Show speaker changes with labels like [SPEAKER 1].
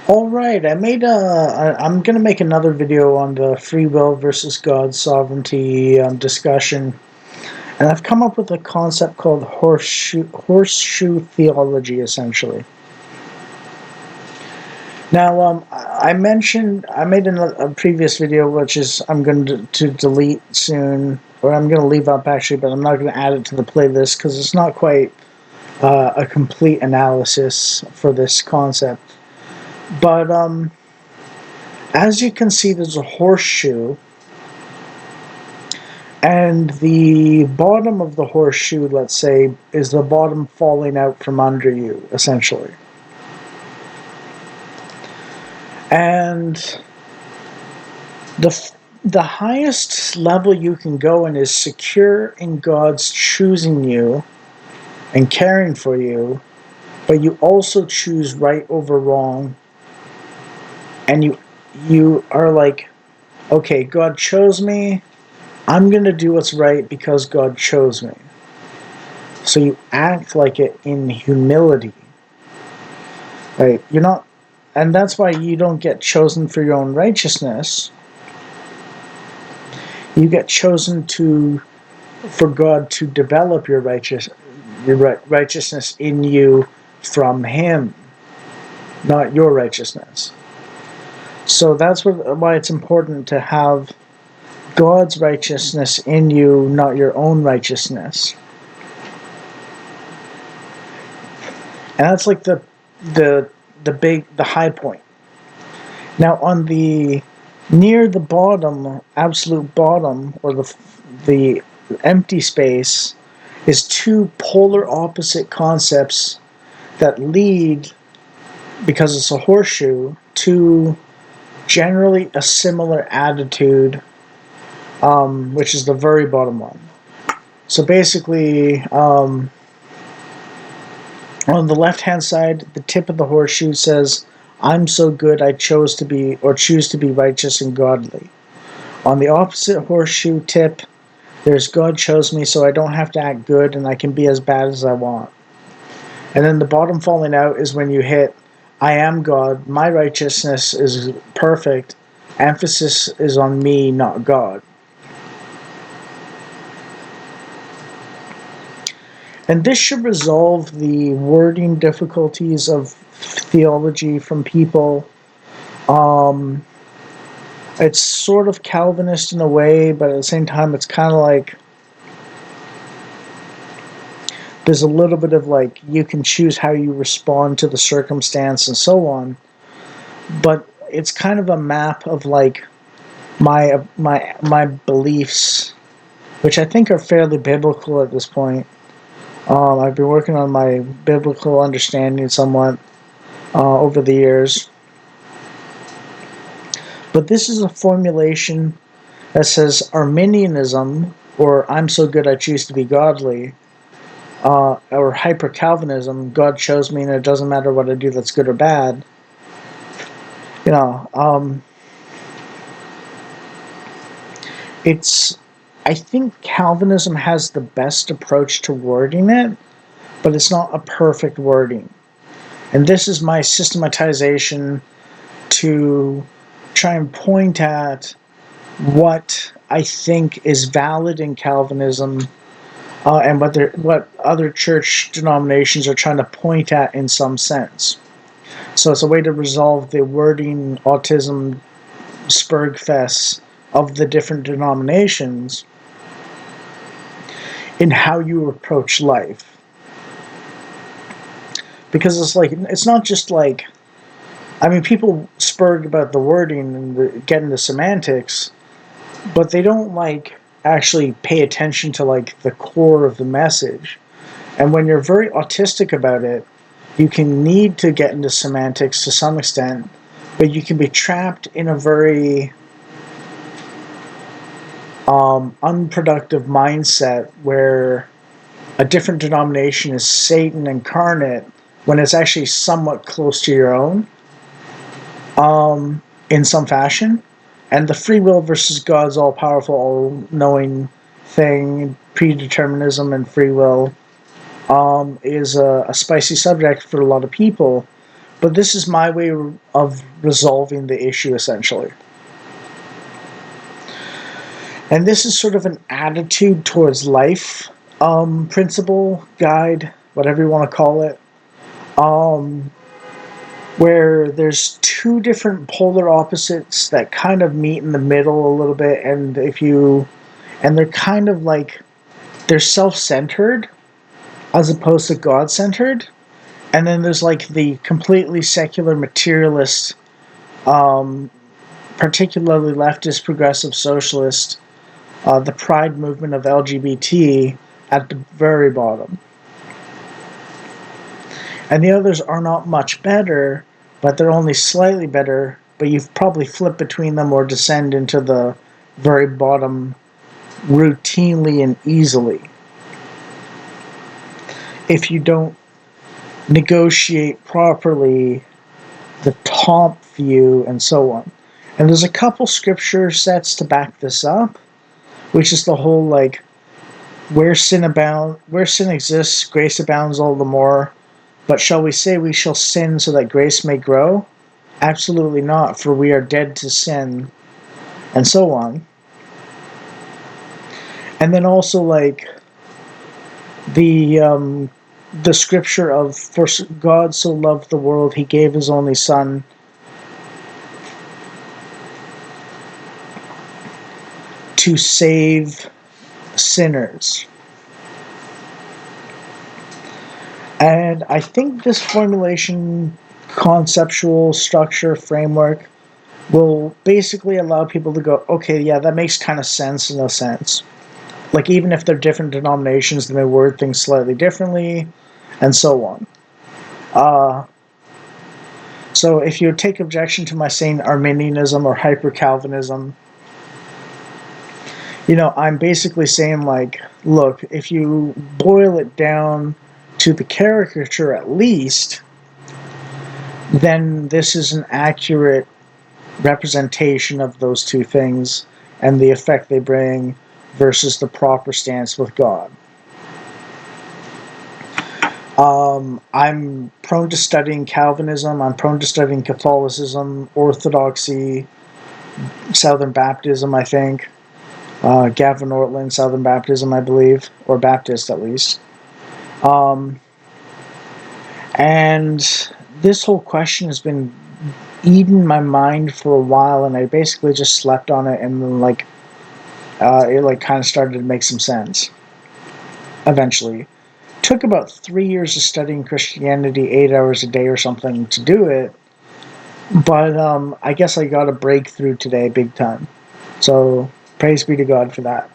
[SPEAKER 1] All right, I'm gonna make another video on the free will versus God's sovereignty discussion, and I've come up with a concept called horseshoe theology, essentially. Now, I made a previous video, which is I'm going to delete soon, or I'm going to leave up actually, but I'm not going to add it to the playlist because it's not quite a complete analysis for this concept. But as you can see, there's a horseshoe, and the bottom of the horseshoe, let's say, is the bottom falling out from under you, essentially. And the highest level you can go in is secure in God's choosing you and caring for you, but you also choose right over wrong, and you are like, okay, God chose me, I'm going to do what's right because God chose me. So you act like it in humility. Right? You're not, and that's why you don't get chosen for your own righteousness. You get chosen for God to develop your righteousness in you from Him, not your righteousness. So that's why it's important to have God's righteousness in you, not your own righteousness. And that's like the high point. Now on the near the bottom, absolute bottom, or the empty space, is two polar opposite concepts that lead, because it's a horseshoe, to generally a similar attitude, which is the very bottom one. So basically, on the left-hand side, the tip of the horseshoe says, I'm so good I choose to be righteous and godly. On the opposite horseshoe tip, there's God chose me so I don't have to act good and I can be as bad as I want. And then the bottom falling out is when you hit, I am God, my righteousness is perfect, emphasis is on me, not God. And this should resolve the wording difficulties of theology from people. It's sort of Calvinist in a way, but at the same time, it's kind of like there's a little bit of like you can choose how you respond to the circumstance and so on. But it's kind of a map of like my beliefs, which I think are fairly biblical at this point. I've been working on my biblical understanding somewhat over the years. But this is a formulation that says Arminianism, or I'm so good I choose to be godly, or hyper-Calvinism, God chose me and it doesn't matter what I do that's good or bad. I think Calvinism has the best approach to wording it, but it's not a perfect wording. And this is my systematization to try and point at what I think is valid in Calvinism, and what other church denominations are trying to point at in some sense. So it's a way to resolve the wording autism spurgfest of the different denominations in how you approach life. Because it's not just like, I mean, people spurg about the wording and get into semantics, but they don't like actually pay attention to like the core of the message. And when you're very autistic about it, you can need to get into semantics to some extent, but you can be trapped in a very unproductive mindset where a different denomination is Satan incarnate when it's actually somewhat close to your own, in some fashion. And the free will versus God's all-powerful, all-knowing thing, predeterminism and free will, is a spicy subject for a lot of people. But this is my way of resolving the issue, essentially. And this is sort of an attitude towards life principle, guide, whatever you want to call it, where there's two different polar opposites that kind of meet in the middle a little bit, and they're kind of like, they're self-centered as opposed to God-centered. And then there's like the completely secular materialist, particularly leftist progressive socialist, the pride movement of LGBT at the very bottom. And the others are not much better, but they're only slightly better, but you've probably flipped between them or descend into the very bottom routinely and easily if you don't negotiate properly the top view and so on. And there's a couple scripture sets to back this up, which is the whole like, where sin exists, grace abounds all the more. But shall we say we shall sin so that grace may grow? Absolutely not, for we are dead to sin, and so on. And then also like the scripture of, for God so loved the world, he gave his only son, to save sinners. And I think this formulation, conceptual structure, framework will basically allow people to go, okay, yeah, that makes kind of sense in a sense. Like, even if they're different denominations, they may word things slightly differently, and so on. So if you take objection to my saying Arminianism or hyper-Calvinism, I'm basically saying, like, look, if you boil it down to the caricature at least, then this is an accurate representation of those two things and the effect they bring versus the proper stance with God. I'm prone to studying Calvinism, I'm prone to studying Catholicism, Orthodoxy, Southern Baptism, I think. Gavin Ortland, Southern Baptism, I believe, or Baptist at least. And this whole question has been eating my mind for a while, and I basically just slept on it, and then it kind of started to make some sense. Eventually, took about 3 years of studying Christianity, 8 hours a day or something to do it. But I guess I got a breakthrough today, big time. So praise be to God for that.